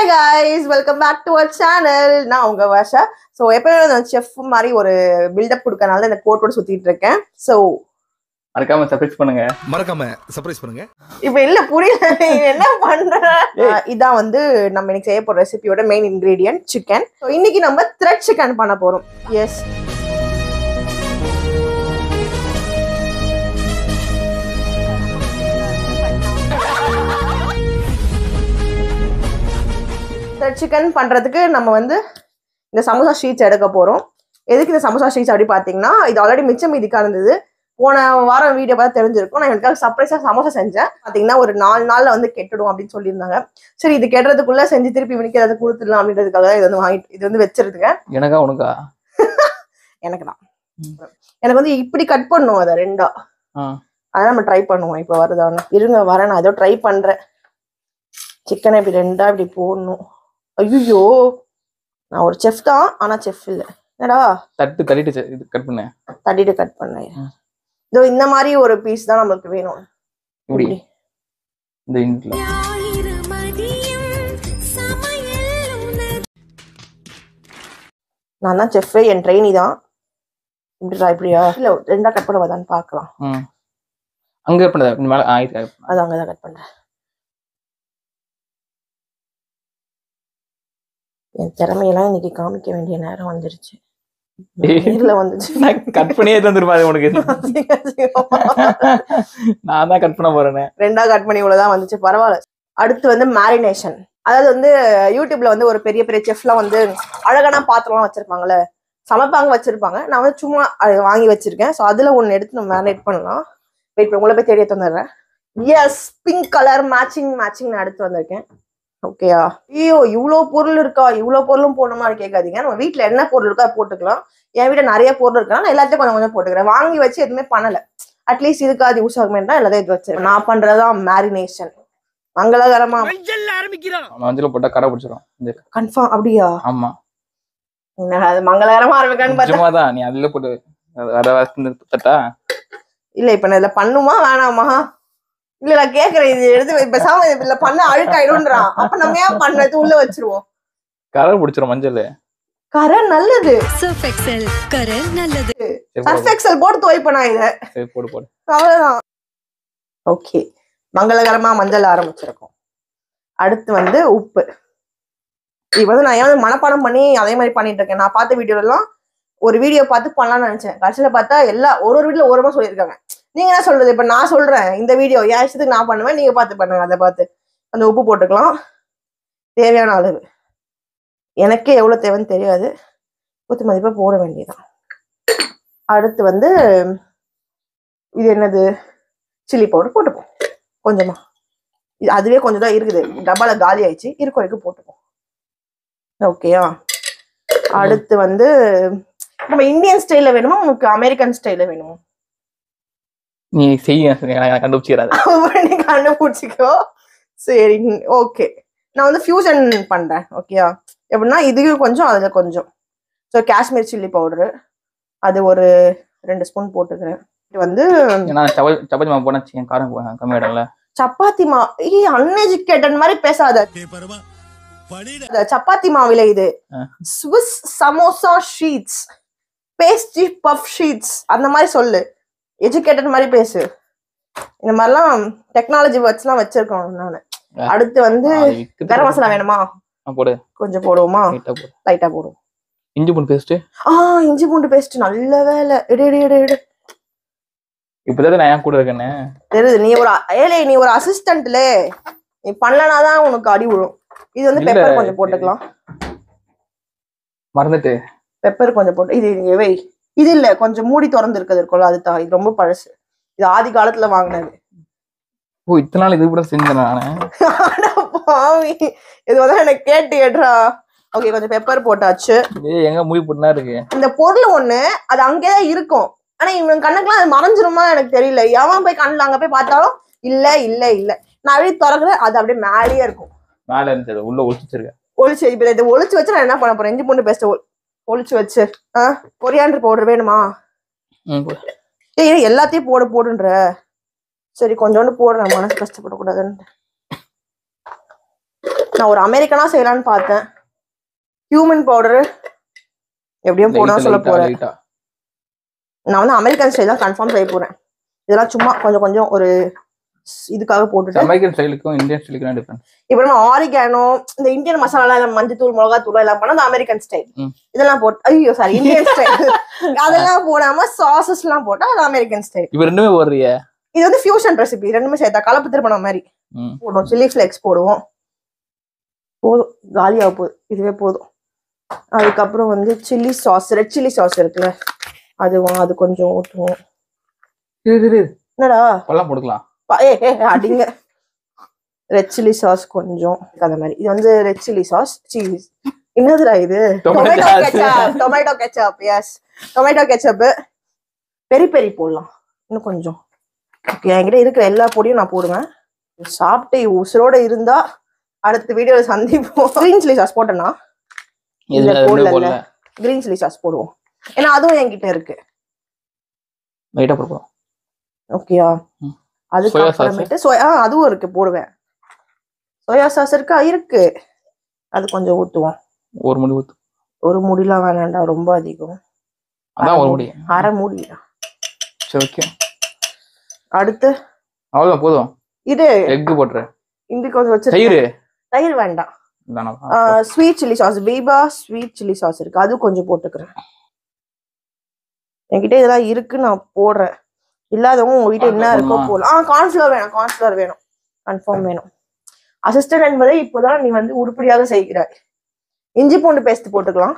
guys, welcome back to our channel. நான் உங்க வாஷா. So எப்பவுமே நான் செஃப் மாதிரி ஒரு பில்டப் கொடுக்கறனால இந்த கோட்டோட சுத்திட்டு இருக்கேன். So மறக்காம சர்ப்ரைஸ் பண்ணுங்க. இப்போ இல்ல புரியல என்ன பண்ற? இதான் வந்து நம்ம இன்னைக்கு செய்ய போற ரெசிபியோட மெயின் இன்கிரிடியன்ட் சிக்கன். So இன்னைக்கு நம்ம த்ரெட் சிக்கன் பண்ண போறோம். எஸ். சிக்கன் பண்றதுக்கு நம்ம வந்து இந்த சமோசா ஷீட்ஸ் எடுக்க போறோம். எதுக்கு இந்த சமோசா ஷீட்ஸ் அப்படி பாத்தீங்கன்னா, இது ஆல்ரெடி மிச்சம் மீதிக்கா இருந்தது. போன வாரம் வீடியோ பார்த்து தெரிஞ்சிருக்கும். நான் எனக்காக சர்ப்ரைஸா சமோசா செஞ்சேன். பாத்தீங்கன்னா ஒரு 4 நாள்ல வந்து கெட்டுடும் அப்படின்னு சொல்லியிருந்தாங்க. சரி இது கெட்டுறதுக்குள்ள செஞ்சு திருப்பி இவனுக்கு ஏதாவது கொடுத்துடலாம் அப்படின்றதுக்காக இது வந்து வாங்கிட்டு இது வந்து வச்சிருதுங்க. எனக்கா உனக்கா? எனக்கு தான். எனக்கு வந்து இப்படி கட் பண்ணும் அதை ரெண்டா. அதான் நம்ம ட்ரை பண்ணுவோம். இப்போ வருதான்னு இருங்க வரேன், நான் ஏதோ ட்ரை பண்றேன். சிக்கனை இப்படி ரெண்டா இப்படி போடணும். ஐயோ நான் ஒரு செஃப் தான், ஆனா செஃப் இல்ல. என்னடா தட்டிட்டு இது கட் பண்ணேன். தட்டிட்டு கட் பண்ணேன். இதோ இந்த மாதிரி ஒரு பீஸ் தான் நம்மளுக்கு வேணும். இப்படி இந்த இன்ட்ல நான் தான் செஃப், என் ட்ரெயினி தான். இப்படிடா இப்படியா இல்ல ரெண்டா கட் பண்ணவாதான்னு பாக்கலாம். அங்க கட் பண்ணதா மேல ஆயிட்டு அது அங்கதான் கட் பண்றேன். என் திறமையெல்லாம் இன்னைக்கு காமிக்க வேண்டிய நேரம் வந்துருச்சு. கட் பண்ணியே தந்துருப்பாரு உனக்கு. நான் தான் கட் பண்ண போறேன். ரெண்டா கட் பண்ணி இவ்வளவுதான் வந்துச்சு, பரவாயில்ல. அடுத்து வந்து மேரினேஷன். அதாவது வந்து யூடியூப்ல வந்து ஒரு பெரிய பெரிய செஃப்லாம் வந்து அழகான பாத்திரம்லாம் வச்சிருப்பாங்கல்ல, சமைப்பாங்க வச்சிருப்பாங்க. நான் வந்து சும்மா வாங்கி வச்சிருக்கேன். ஸோ அதுல ஒன்னு எடுத்து நம்ம மேரினேட் பண்ணலாம். வெயிட் பண்ண உங்களை போய் தேடி தந்துடுறேன். எஸ், பிங்க் கலர் மேட்சிங் நான் எடுத்து வந்திருக்கேன். ஓகேயா? ஐயோ இவ்வளோ பொருள் இருக்கா, இவ்வளோ பொருளும் போடணுமா கேட்காதீங்க. நம்ம வீட்டில் என்ன பொருள் இருக்கோ அதை போட்டுக்கலாம். என் வீட்டில் நிறைய பொருள் இருக்கா, நான் எல்லாத்தையும் கொஞ்சம் கொஞ்சம் போட்டுக்கிறேன். வாங்கி வச்சு எதுவுமே பண்ணலை. அட்லீஸ்ட் இதுக்கு அது யூஸ் ஆகுமே தான் எல்லாத்தையும் இது வச்சு நான் பண்றதுதான் மேரினேஷன். மங்களகரமா மஞ்சள் போட்டா கரை பிடிச்சிரும். கன்ஃபார்ம் அப்படியா? ஆமா. அது மங்களகரமா ஆரம்பிக்கான்னு பார்த்தா நீ அதுல போட்டு தட்டா இல்ல. இப்ப நான் இதுல பண்ணுமா வேணாமா? இல்ல நான் கேக்குறேன், இது எடுத்து பேசாம இல்ல பண்ண அழுக்காயிடும்ன்றான். அப்ப நம்ம ஏன் பண்றது, உள்ள வச்சிருவோம். கரை பிடிச்சிரும் மஞ்சள். கரை நல்லது. சர்ஃப் எக்ஸல் கரை நல்லது. சர்ஃப் எக்ஸல் போட்டு துவைப்பேன் நான் இதை. போடு. அவ்வளவுதான். ஓகே, மங்களகரமா மஞ்சள் ஆரம்பிச்சிருக்கோம். அடுத்து வந்து உப்பு. இது வந்து நான் ஏன் மனப்பாடம் பண்ணி அதே மாதிரி பண்ணிட்டு இருக்கேன். நான் பார்த்த வீடியோலாம் ஒரு வீடியோ பார்த்து பண்ணலாம்னு நினைச்சேன். கடைசியில பார்த்தா ஒரு வீட்டுல ஒரு மாதிரி சொல்லியிருக்காங்க. நீங்க என்ன சொல்றது? இப்ப நான் சொல்றேன் இந்த வீடியோ என் இஷ்டத்துக்கு நான் பண்ணுவேன், நீங்க பார்த்து பண்ணுங்க. அதை பார்த்து அந்த உப்பு போட்டுக்கலாம் தேவையான அளவு. எனக்கே எவ்வளவு தேவைன்னு தெரியாது, குத்து மதிப்பா போட வேண்டியதான். அடுத்து வந்து இது என்னது, சில்லி பவுடர் போட்டுப்போம் கொஞ்சமா. இது அதுவே கொஞ்சம் தான் இருக்குது, டப்பால காலி ஆயிடுச்சு, இருக்க வரைக்கும் போட்டுப்போம். ஓகேயா? அடுத்து வந்து நம்ம இந்தியன் ஸ்டைல்ல வேணுமா உங்களுக்கு அமெரிக்கன் ஸ்டைல்ல வேணுமா? நீ செய்ய கண்டுபிடிச்சிக்கோ. சரி ஓகே, நான் வந்து ஃபியூஷன் பண்றேன். ஓகேயா? எப்படின்னா இதுக்கு கொஞ்சம் அதுல கொஞ்சம். ஸோ காஷ்மீர் சில்லி பவுடரு அது ஒரு 2 ஸ்பூன் போட்டுக்கிறேன். இது வந்து சப்பாத்தி மாவு போனா காரம் கம்மியாயிடும்ல. சப்பாத்தி மாவு அன்எஜுகேட்டட் மாதிரி பேசாத. சப்பாத்தி மாவுல இது Swiss samosa sheets, pastry puff sheets அந்த மாதிரி சொல்லு. எஜுகேட்டட் மாதிரி பேசு. இந்த மாதிரிலாம் டெக்னாலஜி வேர்ட்ஸ்லாம் வச்சிருக்கோம் நானு. அடுத்து வந்து கரம் மசாலா வேணுமா? கொஞ்சம் போடுவோமா? லைட்டா போடுவோம். இஞ்சி பூண்டு பேஸ்ட். இஞ்சி பூண்டு பேஸ்ட் நல்ல வேலை. எடு இப்பதான் நான் ஏன் கூட இருக்கேன்னு தெரியுது. நீ ஒரு அசிஸ்டன்ட்ல, நீ பண்ணலனாதான் உனக்கு அடி விழும். இது வந்து பெப்பர் கொஞ்சம் போட்டுக்கலாம். மறந்துட்டு பெப்பர் கொஞ்சம் போட்டு இது இல்ல கொஞ்சம் மூடி திறந்து இருக்கிறது இருக்கும்ல, அது தான். இது ரொம்ப பழசு, இது ஆதி காலத்துல வாங்கினது. ஓ இத்தனை நாள் இது கூட செஞ்சேன் நானு. இது வந்து எனக்கு கேட்டுடா. ஓகே, கொஞ்சம் பெப்பர் போட்டாச்சு. எங்க மூடி போட்டுனா இருக்கு இந்த பொருள் ஒண்ணு, அது அங்கேதான் இருக்கும். ஆனா இவன் கண்ணுக்குலாம் அது மறைஞ்சிருமா எனக்கு தெரியல. எவன் போய் கண்ணுல அங்க போய் பார்த்தாலும் இல்ல நான் அப்படியே திறக்கிறேன், அது அப்படியே மேலேயே இருக்கும். மேல இருந்துச்சு, உள்ள ஒளிச்சிருக்கேன். இதை ஒளிச்சு வச்சு நான் என்ன பண்ண போறேன், இஞ்சி பூண்டு பேஸ்ட் ஒளிச்சு வச்சு. கொரியாண்டர் பவுடர் வேணுமா? எல்லாத்தையும் போடுன்ற. சரி கொஞ்சோண்டு போடுறேன், மனசு கஷ்டப்படக்கூடாதுன்னு. நான் ஒரு அமெரிக்கனா செய்யலான்னு பார்த்தேன். ஹியூமன் பவுடரு எப்படியும் போனா சொல்ல போறேன். நான் வந்து அமெரிக்கன் ஸ்டைல் தான் கன்ஃபார்ம் செய்ய போறேன். இதெல்லாம் சும்மா கொஞ்சம் கொஞ்சம் ஒரு இதுக்காக போட்டுட்டு. அமெரிக்கன் ஸ்டைலுக்கும் இந்தியன் ஸ்டைலுக்கும் டிஃபரன்ஸ். இப்போ நம்ம ஆரிகானோ இந்த இந்தியன் மசாலா மஞ்சத்தூள் மிளகாத்தூள் எல்லாம் பண்ணா அது அமெரிக்கன் ஸ்டைல். இதெல்லாம் போட்டு ஐயோ சாரி இந்தியன் ஸ்டைல். அதெல்லாம் போடாம சாசஸ் எல்லாம் போட்டா அது அமெரிக்கன் ஸ்டைல். இப்போ ரெண்டுமே போடுறிய. இது வந்து ஃபியூஷன் ரெசிபி. ரெண்டுமே சேர்த்தா கலப்பு திருப்பணம் மாதிரி போடுவோம். சில்லி ஃபிளேக்ஸ் போடுவோம். போதும் காலியாக போகுது. இதுவே போதும். அதுக்கப்புறம் வந்து chilli sauce, red chilli sauce இருக்குல்ல அது கொஞ்சம் ஊற்றுவோம். என்னடா எல்லாம் போட்டுக்கலாம். அடிங்க. ரெட் சில்லி சாஸ் கொஞ்சம் அந்த மாதிரி. இது வந்து ரெட் சில்லி சாஸ். சீஸ் என்னதுடா இது? Tomato ketchup. Yes tomato ketchup. Peri peri போடலாம் இன்னும் கொஞ்சம். ஓகே என்கிட்ட இருக்கிற எல்லா பொடியும் நான் போடுவேன். சாப்பிட்டு உசுரோட இருந்தா அடுத்த வீடியோல சந்திப்போம். கிரீன் சில்லி சாஸ் போட்டேன்னா போடல. கிரீன் சில்லி சாஸ் போடுவோம். ஏன்னா அதுவும் என்கிட்ட இருக்கு. ஓகேயா? அதுக்கப்புறமேட்டு அதுவும் இருக்கு போடுவேன். சோயா சாஸ் இருக்கு. அது கொஞ்சம் ஊத்துவோம். ஒரு முடி ஊத்து. ஒரு முடிலாம் வேணாண்டா, ரொம்ப அதிகம். அதான் ஒரு முடி. அரை மூடி. சரி ஓகே. அடுத்து அவ்வளவுதான் போதும். இது எக் போட்டுறேன். இந்த கொஞ்சம் வச்சு தயிர் வேண்டாம். ஸ்வீட் சில்லி சாஸ், பீபா ஸ்வீட் சில்லி சாஸ் இருக்கு. அது கொஞ்சம் போட்டுக்கிறேன். என்கிட்ட இதெல்லாம் இருக்கு நான் போடுறேன். இல்லாதவங்க உங்க வீட்டுல என்ன இருக்கோ போடலாம். கார்ன்ஃபிளவர் வேணும் கன்ஃபார்ம் வேணும். அசிஸ்டன்ட் என்பதை இப்போதான் நீ வந்து உருப்படியாக செய்கிறாய். இஞ்சி பூண்டு பேஸ்ட் போட்டுக்கலாம்.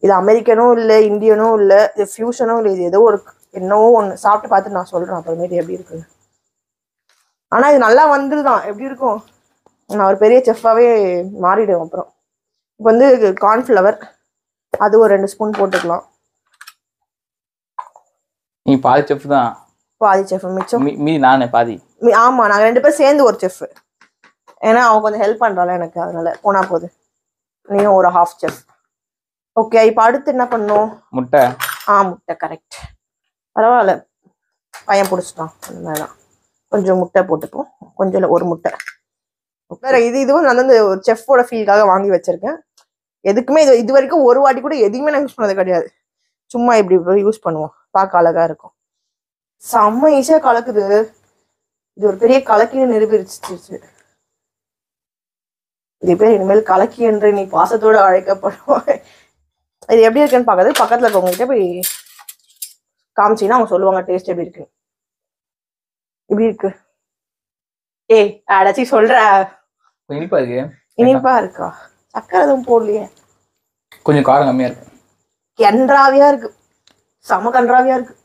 இது அமெரிக்கனும் இல்லை, இந்தியனும் இல்லை, இது ஃபியூஷனும் இல்லை. இது ஏதோ ஒரு என்னவோ ஒன்று சாப்பிட்டு பார்த்து நான் சொல்றேன் அப்புறமேட்டு எப்படி இருக்குன்னு. ஆனா இது நல்லா வந்துருதான். எப்படி இருக்கும்? நான் ஒரு பெரிய செஃப்பாவே மாறிடுவேன் அப்புறம். இப்போ வந்து கார்ன்ஃபிளவர் அது ஒரு 2 ஸ்பூன் போட்டுக்கலாம். நீ பாதி செஃப் தான். பாதி செஃப் மிச்சம் மீதி நானே பாதி. ஆமா நாங்க 2 பேரும் சேர்ந்து ஒரு செஃப். ஏன்னா அவன் கொஞ்சம் ஹெல்ப் பண்றாள் எனக்கு. அதனால போனா போகுது. நீயும் ஒரு ஹாஃப் செஃப். ஓகே இப்போ அடுத்து என்ன பண்ணும்? முட்டை. முட்டை கரெக்ட். பரவாயில்ல பையன் பிடிச்சிட்டான். அந்த மாதிரிதான் கொஞ்சம் முட்டை போட்டுப்போம். கொஞ்சம் இல்லை ஒரு முட்டை. வேற இதுவும் நான் வந்து ஒரு செஃப்போட ஃபீல்காக வாங்கி வச்சிருக்கேன். எதுக்குமே இது வரைக்கும் ஒரு வாட்டி கூட எதுவுமே நான் யூஸ் பண்ணது கிடையாது. சும்மா இப்படி யூஸ் பண்ணுவோம். பார்க்க அழகா இருக்கும். செம்ம ஈஸியா கலக்குது. இது ஒரு பெரிய கலக்கின்னு நிரூபிச்சிருச்சு. இது பேர் இனிமேல் கலக்கி என்று நீ பாசத்தோட அழைக்கப்படும். இது எப்படி இருக்குன்னு பார்க்கறது பக்கத்துல இருக்கவங்ககிட்ட போய் காமிச்சிங்கன்னா அவங்க சொல்லுவாங்க டேஸ்ட் எப்படி இருக்கு. இப்படி இருக்கு. அடைச்சி சொல்ற. இனிப்பா இருக்கு. இனிப்பா இருக்கா? சக்கரை எதுவும் போடலையே. கொஞ்சம் காரம் கம்மியா இருக்கு. கன்றாவியா இருக்கு. செம கன்றாவியா இருக்கு.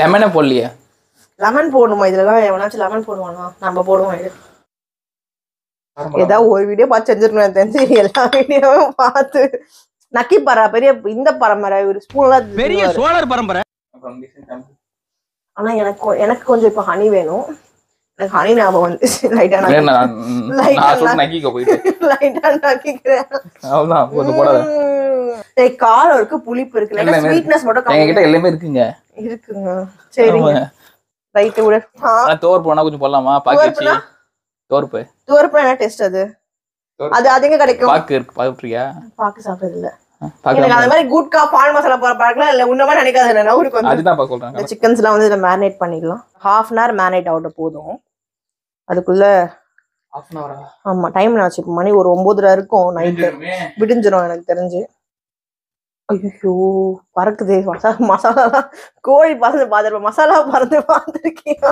லெமனே போடலையே. லெமன் போடணுமா? இதுலதான் எவனாச்சும் லெமன் போடுவானா? நம்ம போடுவோம். இது ஏதாவது ஒரு வீடியோ பார்த்து செஞ்சிருக்கணும் தெரிஞ்சு. எல்லா வீடியோவும் பார்த்து நக்கி பாரா. பெரிய இந்த பரம்பரை ஒரு ஸ்பூன்லாம் பெரிய சோழர் பரம்பரை. ஆனா எனக்கு கொஞ்சம் இப்ப ஹனி வேணும். எனக்கு ஹனி ஞாபகம் வந்து லைட்டா காரம் இருக்கு, புளிப்பு இருக்கு, ஸ்வீட்னஸ் மட்டும் எங்ககிட்ட எல்லாமே இருக்குங்க. சரிங்க ரைட் விடு. தோர் போனா கொஞ்சம் போடலாமா? பாக்கி தோர்ப்பு என்ன டேஸ்ட் அது? அது எங்க கிடைக்கும்? பாக்கு இருக்கு. பாக்குறியா? பாக்கு சாப்பிட்டது இல்ல. எனக்கு அந்த மாதிரி குட்கா பால் மசாலா போற பழக்கம் இல்ல. உன்ன மாதிரி நினைக்காத. அதுதான் சொல்றேன். இந்த சிக்கன்ஸ் எல்லாம் வந்து இதை மேரினேட் பண்ணிடலாம். 1/2 hour மேரினேட் ஆகிட்ட போதும். அதுக்குள்ள ஆமா டைம் ஆச்சு. இப்போ மணி ஒரு 9:30 இருக்கும். நைட்டு விடிஞ்சிரும் எனக்கு தெரிஞ்சு. ஐயோ பறக்குதே மசாலா. கோழி பறந்து பார்த்துருப்பேன், மசாலா பறந்து பார்த்துருக்கீங்க.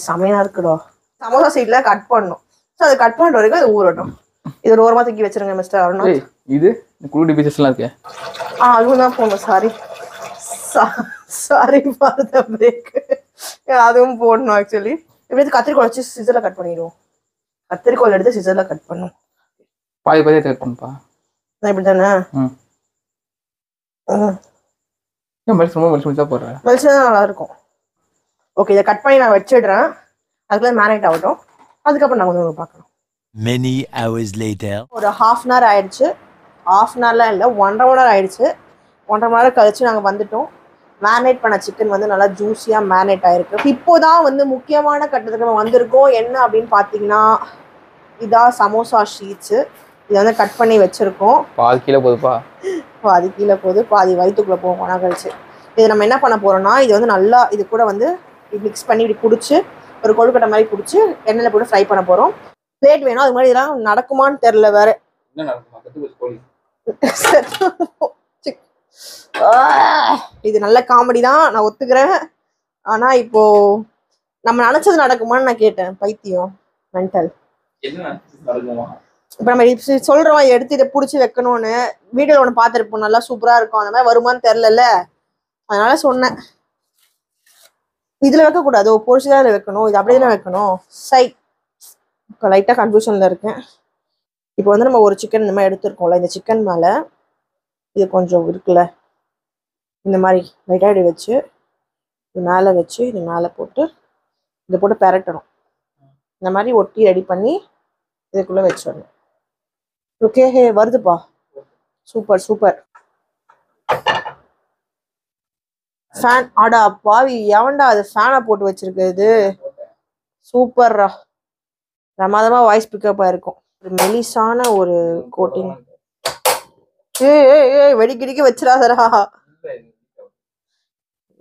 செமையா இருக்குடா. சமோசா சீட்ல கட் பண்ணும். அது கட் பண்ணிட்டு வரைக்கும் அது ஊறட்டும். இது ஒரு ஓரமா தூக்கி வச்சிருங்க மிஸ்டர் அருணா. இது குருடி பீசஸ்லாம் இருக்கு. அதுவும் தான் போடணும். Sorry for the break. அதுவும் போடணும் ஆக்சுவலி. இப்படி கத்திரிக்கோல் வச்சு சிசர்ல கட் பண்ணிடுவோம். கத்திரிக்கோல் எடுத்து சிசர்ல கட் பண்ணும். பாதி கட் பண்ணுப்பா. நான் இப்படி தானே நல்லா இருக்கும். ஓகே இதை கட் பண்ணி நான் வச்சிடுறேன். அதுக்குள்ள மேரினேட் ஆகட்டும். அதுக்கப்புறம் நான் கொஞ்சம் பார்க்கணும். Many hours later. ஒரு 1/2 hour ஆயிடுச்சு. 1/2 hourலாம் இல்லை, 1.5 hour ஆயிடுச்சு. 1.5 மணி நேரம் கழிச்சு நாங்கள் வந்துட்டோம். மேரினேட் பண்ண சிக்கன் வந்து நல்லா ஜூஸியா மேரினேட் ஆயிருக்கு. இப்போதான் வந்து முக்கியமான கட்டத்துக்கு நம்ம வந்திருக்கோம். என்ன அப்படின்னு பாத்தீங்கன்னா இதான் சமோசா ஷீட்ஸ். இதை வந்து கட் பண்ணி வச்சிருக்கோம். பாதி கீழே போகுதுப்பா. பாதி கீழே போகுது, பாதி வயிற்றுக்குள்ள போகும் கொணா கழிச்சு. இது நம்ம என்ன பண்ண போறோம்னா இது வந்து நல்லா இது கூட வந்து மிக்ஸ் பண்ணி இப்படி பிடிச்சி ஒரு கொழுக்கட்டை மாதிரி பிடிச்சி எண்ணெயில் போட்டு ஃப்ரை பண்ண போறோம். பிளேட் வேணும். அது மாதிரி இதெல்லாம் நடக்குமான்னு தெரியல வேற. இது நல்ல காமெடி தான், நான் ஒத்துக்கிறேன். ஆனா இப்போ நம்ம நினைச்சது நடக்குமான்னு நான் கேட்டேன். பைத்தியம், மென்டல். இப்ப நம்ம சொல்றோம் எடுத்து இதை புடிச்சு வைக்கணும்னு. வீடியோல ஒண்ணு பாத்துருப்போம், நல்லா சூப்பரா இருக்கும். அந்த மாதிரி வருமானு தெரியல, அதனால சொன்னேன். இதுல வைக்க கூடாது, பொரிச்சுதான் வைக்கணும். இது அப்படியே வைக்கணும். சை, லைட்டா கன்ஃபியூஷன்ல இருக்கேன். இப்போ வந்து நம்ம ஒரு சிக்கன் இந்த மாதிரி எடுத்துருக்கோம்ல, இந்த சிக்கன் மேல இது கொஞ்சம் இருக்குல்ல, இந்த மாதிரி லைட்டா இப்படி வச்சு இது மேல வச்சு இது மேல போட்டு இதை போட்டு பெரட்டணும். இந்த மாதிரி ஒட்டி ரெடி பண்ணி இதுக்குள்ள வச்சிடணும். ஓகே, வருதுப்பா. Super super. ஃபேன், ஆடா பாவி, எவன்டா அது ஃபேனை போட்டு வச்சிருக்குது. சூப்பர்ரா, பிரமாதமா வாய்ஸ் பிக்கப் ஆயிருக்கும். ஒரு மெலிசான ஒரு கோட்டிங். ஏய் வெடிக்கிடிக்க வச்சிடாதரா.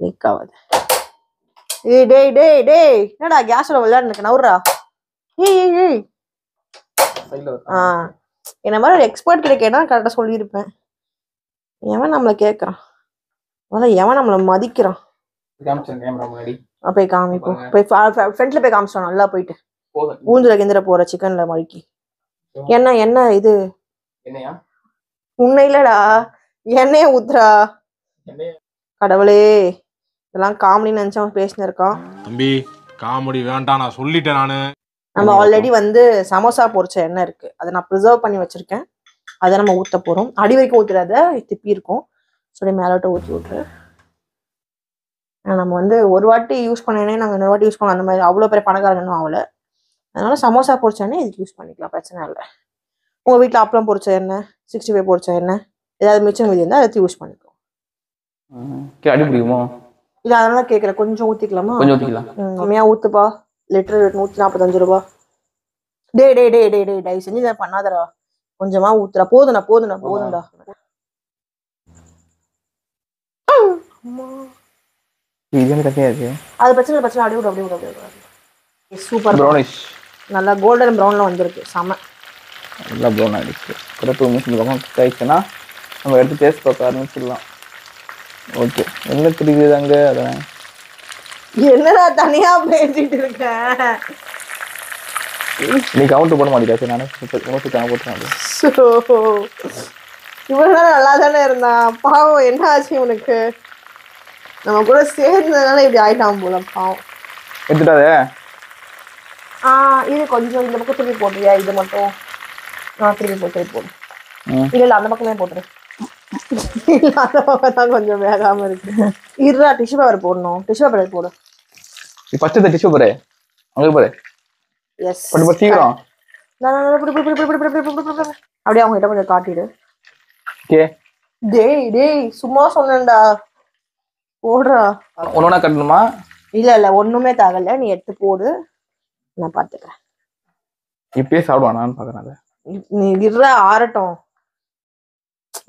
லீக் ஆகாது. டேய் என்னடா கேஸ்ல விளையாடுனுக்கு நவுறா. ஏய் என்ன மாதிரி ஒரு எக்ஸ்பர்ட் கிட்ட கேட்டா கரெக்டா சொல்லியிருப்பேன். எவன் நம்மளை கேட்கறான், எவன் நம்மளை மதிக்கிறான். போய் காமிப்போம். போய் ஃப்ரண்ட்ல போய் காமிச்சோம். நல்லா போயிட்டு ஊந்துல கிந்திர போற சிக்கன்ல மழுக்கி. என்ன இது உன்னை இல்லடா, எண்ணெய ஊத்துறா. கடவுளே, இதெல்லாம் காமெடி நினைச்சா பேசினு இருக்கான். தம்பி காமெடி வேண்டாம், நான் சொல்லிட்டேன். நானு நம்ம ஆல்ரெடி வந்து சமோசா பொரிச்ச எண்ணெய் இருக்கு, அதை நான் ப்ரிசர்வ் பண்ணி வச்சிருக்கேன். அதை நம்ம ஊத்த போறோம். அடி வரைக்கும் ஊத்துறாத, திப்பி இருக்கும். சொல்லி மேலோட்ட ஊற்றி விட்டுரு. நம்ம வந்து ஒரு வாட்டி யூஸ் பண்ணேனே, நாங்கள் இன்னொரு வாட்டி யூஸ் பண்ணோம். அந்த மாதிரி அவ்வளோ பெரிய பணக்காரங்கன்னு ஆகல. அதனால சமோசா பொரிச்ச எண்ணெய் இதுக்கு யூஸ் பண்ணிக்கலாம், பிரச்சனை இல்லை. உங்கள் வீட்டில் அப்பளம் பொரிச்ச எண்ணெய், 65 பொரிச்ச எண்ணெய், ஏதாவது மிச்சம் மீதி இருந்தால் அதை யூஸ் பண்ணிக்கலாம். அடி பிடிக்குமோ இல்லை, அதனால கேட்குறேன். கொஞ்சம் ஊற்றிக்கலாமா? கொஞ்சம் ஊற்றிக்கலாம். கம்மியாக ஊற்றுப்பா. லிட்டர் 145 ரூபா. டே செஞ்சு இதை பண்ணாதரா. கொஞ்சமா ஊத்துறா. போதும்டா. அது பிரச்சனை அப்படியே விடு. சூப்பர் ப்ரௌனிஷ், நல்லா கோல்டன் ப்ரௌன்ல வந்திருக்கு. செம நல்லா ப்ரௌன் ஆயிடுச்சு. கரெக்டாக இந்த பக்கம் குக் ஆயிடுச்சுன்னா நம்ம எடுத்து டேஸ்ட் பார்க்க ஆரம்பிச்சிடலாம். ஓகே, என்ன தெரியுது அங்கே? அதான் என்னடா தனியா பேசிட்டு இருக்கேன். நீ கவுண்ட் போட மாட்டேங்காச்சு. நானே போட்டுறேன். இவன் நல்லா தானே இருந்தான். பாவம், என்ன ஆச்சு இவனுக்கு? நம்ம கூட சேர்ந்ததுனால இப்படி ஆயிட்டான் போல. பாவம். எடுத்துட்டாதே. இது கொஞ்சம் இந்த பக்கம் திருப்பி போட்டுறியா? இது மட்டும் நான் திருப்பி போடு. இல்ல அந்த பக்கமே போட்டுரு. அந்த பக்கம் தான் கொஞ்சம் வேகாம இருக்கு. இருடா, டிஷ்யூ பேப்பர் போடணும். டிஷ்யூ பேப்பர் போடு. ஃபர்ஸ்ட் இந்த டிஷ்யூ பேப்பர் அங்க பாரு. எஸ், பட் சீக்கிரம். அப்படியே அவங்க கிட்ட கொஞ்சம் காட்டிடு. ஓகே. டேய் சும்மா சொன்னேன்டா. போடுறா. ஒண்ணா கட்டணுமா? இல்ல ஒண்ணுமே தேவையில்ல, நீ எடுத்து போடு, நான் பாத்துக்கிறேன். இப்பயே சாப்பிடுவானான்னு பாக்குறேன். நீ இருடா, ஆறட்டும்.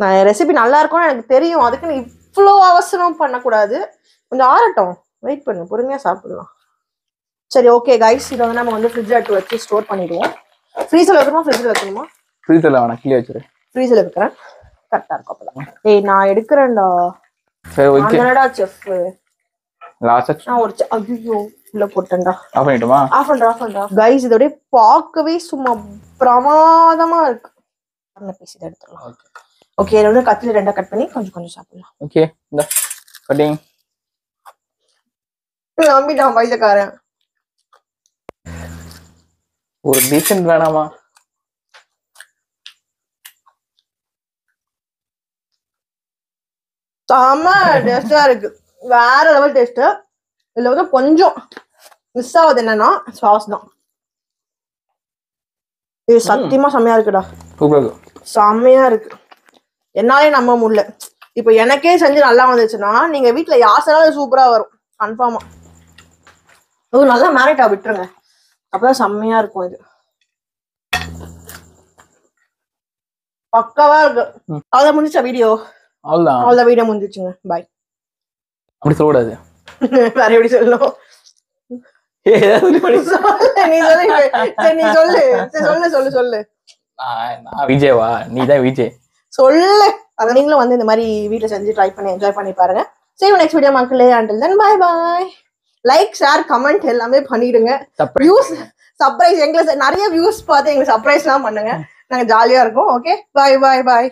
நான் ரெசிபி நல்லா இருக்கும்னு எனக்கு தெரியும். அதுக்கு நீ இவ்வளோ அவசரம் பண்ணக்கூடாது. கொஞ்சம் ஆறட்டும், வெயிட் பண்ணு, பொறுமையா சாப்பிடலாம். சரி, ஓகே கைஸ், இதை வந்து நம்ம வந்து ஃப்ரிட்ஜில் எடுத்து வச்சு ஸ்டோர் பண்ணிடுவோம். ஃப்ரீசரில் வைக்கணுமா, ஃப்ரிட்ஜில் வைக்கணுமா? ஃப்ரீசரில் வேணாம், கீழே வச்சிரு. ஃப்ரீசரில் வைக்கிறேன், கரெக்டாக இருக்கும். அப்பதான் ஏய், நான் எடுக்கிறேன்டா. சரி, ஓகே. என்னடா செஃப் லாஸ்ட் நான் ஒரு ஐயோ உள்ள போட்டேன்டா. ஆஃப் பண்ணிட்டுமா? ஆஃப் பண்றா. கைஸ், இதோட பார்க்கவே சும்மா பிரமாதமா இருக்கு. பீஸ் இதை எடுத்துடலாம். ஓகே, இதை வந்து கத்தில ரெண்டா கட் பண்ணி கொஞ்சம் சாப்பிடலாம். ஓகே, இந்த கட்டிங். நம்பிட்டான் பைசக்காரன். ஒரு டீசன்ட் வேணாமா? செம்ம டேஸ்டா இருக்கு, வேற லெவல் டேஸ்ட். இதுல வந்து கொஞ்சம் மிஸ் ஆகுது, என்னன்னா சாஸ் தான். இது சத்தியமா செம்மையா இருக்குடா. சூப்பரா இருக்கு, செம்மையா இருக்கு. என்னாலே நம்ப முடியல. இப்போ எனக்கே செஞ்சு நல்லா வந்துச்சுன்னா நீங்க வீட்டுல யாசனாலும் சூப்பரா வரும் கன்ஃபார்மா. நல்லா மேரிட்டா விட்டுருங்க, அப்பதான் செம்மையா இருக்கும். இது பக்காவா இருக்கு. அவ்வளவு முடிச்ச வீடியோ, அவ்வளவு வீடியோ முடிஞ்சிச்சுங்க. பாய். அப்படி சொல்லக்கூடாது. வேற எப்படி சொல்லணும்? நீ சொல்லு. சொல்லு. நான் விஜயவா? நீதான் விஜய். சொல்லு. அதை நீங்களும் வந்து இந்த மாதிரி வீட்டுல செஞ்சு ட்ரை பண்ணி என்ஜாய் பண்ணி பாருங்க. See you next video மக்களே. Until then bye bye. Like, share, comment எல்லாமே பண்ணிடுங்க. வியூஸ் சர்ப்ரைஸ், எங்களுக்கு நிறைய வியூஸ் பார்த்து எங்களுக்கு சர்ப்ரைஸ்லாம் பண்ணுங்க. நாங்க ஜாலியா இருக்கோம். ஓகே, பாய் பாய் பாய்.